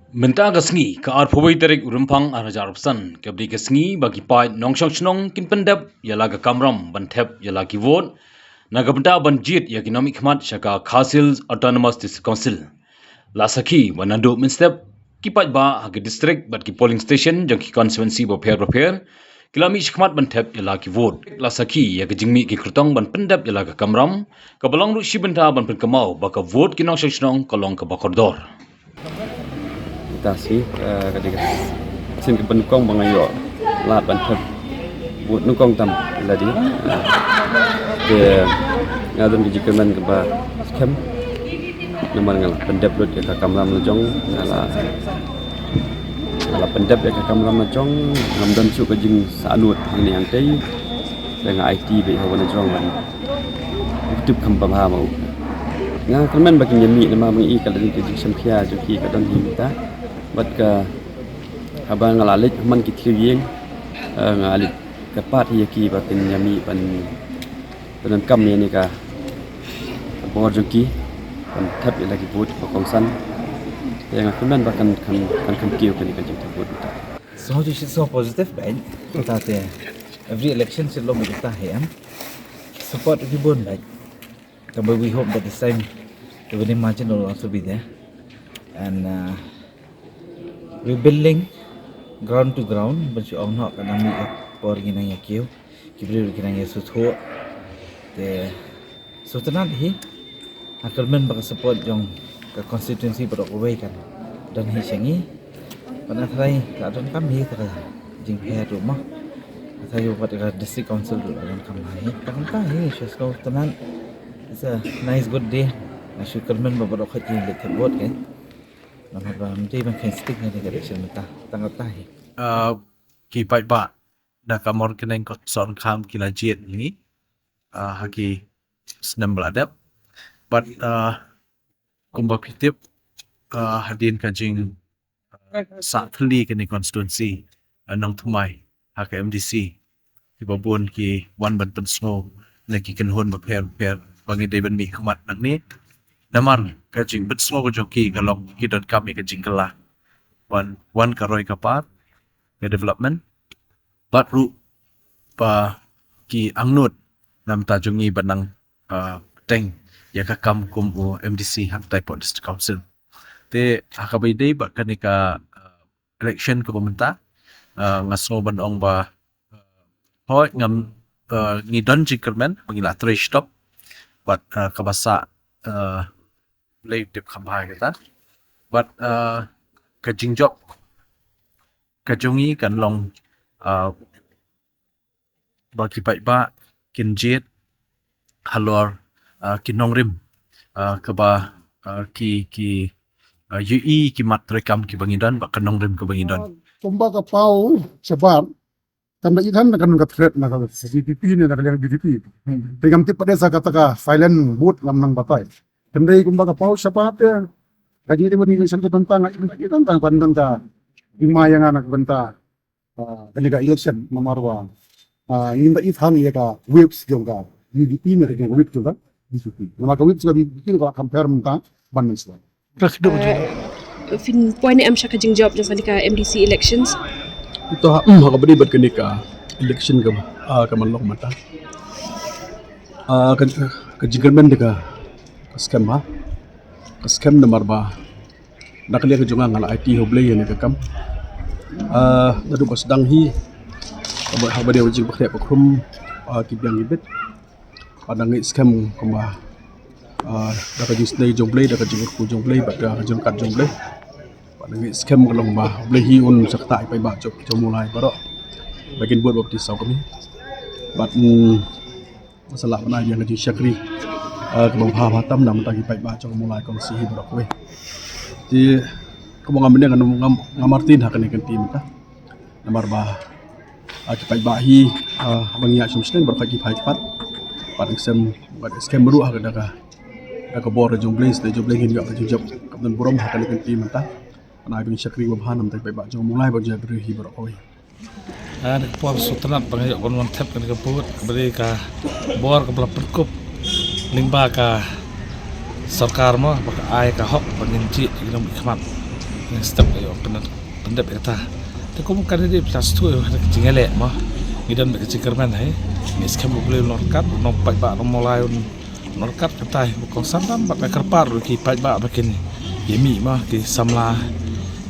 Menta gasngi ka arphobei terik urumpang arhajarupsan kabdi gasngi bagi pai nongshong chnong kin pendap yala ga kamram bantep yala ki vote naga benta banjit ya economic khmat shaka Khasils Autonomous District Council la sakhi wanando minstep ki pai ba ha district bat ki polling station jang ki constituency bo pher kilami khmat bantep yala ki vote la sakhi ya jingmi ki krutong ban pendap yala ga kamram ka balong ru shibenta ban pen kamau ba ka vote ki nongshong chnong kalong ka bakordor Tasi ketika sin ke benukong bangayo la bantep buat nukong tam ladi ke ngadon di jikeman ke ba skem naman ngal pendep lut ya kamram lejong ngala pendep ya kamram lejong ngamdan su ke jing sanut ini yang tei dengan IT be hawan jong man itu kambam ha mau nga kemen bagi nyami nama mengi kalau di semkhia joki kadon himta bat ka abang ngalalit man ki thieng ngalit kapat yaki batin nyami pan penan kam ni ka bor joki pan thap lagi but kongsan yang kemen bahkan kan kiu kan kan jemput So this is so positive, right? That every election should look like that. Support everyone, right? But we hope that this time the winning margin will also be there, and we're building ground to ground. But you all know that kami por ginang yakiu, kibri ginang yasutu. The so tonight he, akalmen baka support yung constituency berokaway kan, dan he syangi. Pada hari kadang kami terus jing pihak rumah, saya buat district council dulu dalam kami. Kadang kami sesuatu tenan, it's a nice good day. Syukurman beberapa kali yang terbuat kan. Nama bang jadi makin stick ni dekat election kita tanggal tahi. Kipai ba da kamor keneng kot son kam kila jet ni haki senam beladap but kompetitif hadin kajing saat kali kini konstituensi nang tumai hak MDC di babun ki wan ban pensno lagi kenhun berper bangi deban mi khmat nang ni namar kajing pensno ko joki kalong kidon kami kajing kelah wan karoi kapat ke development batru pa ki angnut nam tajungi banang teng ya kakam kumu MDC hak Taipot District Council te hakabai day ba kanika election ko pemerintah ngasno banong ba hoy ngam ngidon jikermen mangila trash stop but kabasa lay tip khambai kita but kajing job kajungi kan long bagi baik ba kinjet halor kinong rim kaba ki UI ki mat rekam ki bangidan ba kanong rim ki bangidan Kumbaga pau sebab tanda itan kan threat na CCTV ni nak yang DDP pegam tip pada kata silent boot lam nang batai tanda kumbaga pau sebab ya kaji dia ni sentuh tentang pandang ta lima yang anak benta kaliga election mamarwa inda ithan ya ka whips jongga DDP ni dengan whip juga DDP nama ka whip juga bikin ka compare menta baniswa fin point am shaka jing job jasa ka MDC elections ito haka beri bat kenika election ka kamalok mata kajingkermen deka scam ha scam nomor ba nakaliya ka junga ngala IT hoblay ni kakam nadu pas dang hi habade wajib bakhya pakrum kibyang ibet padang scam kuma dapat display jomblay dapat jengku jomblay pada jengkat jomblay pada scam kalong bah boleh hiun serta pai ba jok mulai baru bagian buat waktu sau kami bat masalah mana yang di syakri kebang hatam nam tagi pai ba jok mulai kongsi baru kowe di kebang ambil dengan ngamartin hak ni kanti maka nomor bah pai ba hi bangia sumsten berfagi pai cepat pada scam baru hak daga kabor jomblay hingga job kapten burom hakali kanti mata ana bin syakri wabhanam tak ba jom mulai ba jabri hi beroi por sutrat bangayo kon tap kan kaput beri ka bor ka perkup lingba ka sarkar mo baka ay ka hok paninci inom ikmat yang step ayo pendap kata te ko kan dia plus tu yo jingale mah idan be cikerman hai mis kam boleh norkat nompai ba mulai norkat kata ko santam ba kerpar ki pai ba makin yemi mah ki samla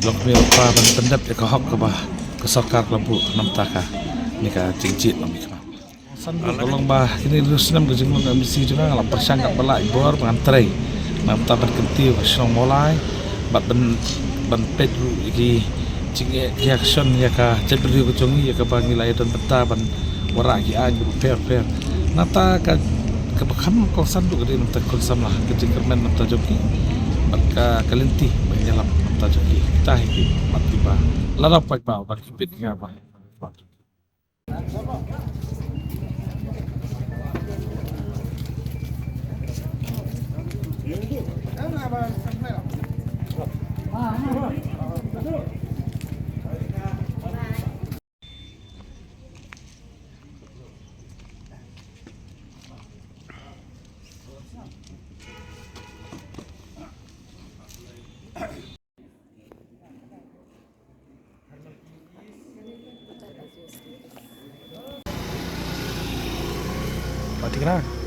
lok me pa ban pendap ke hok ke ba ke sarkar lampu namtaka ni ka cingcit mami kama sandu tolong bah kini rusnam ke jengmong misi juga ngala persangkat bala ibor ngantrai nam tabat kenti wasong mulai bat ban pedru iki cinge reaction ya ka cebri ko congi ya ka bangilai dan beta ban wara ki aju fair nata ka bakam ko sandu ke nam ta kon samlah ke jengkermen nam ta joki bat ka kalenti banyalam nam ta joki kita iki matiba lara pai ba ban kipit ngapa Mati kena.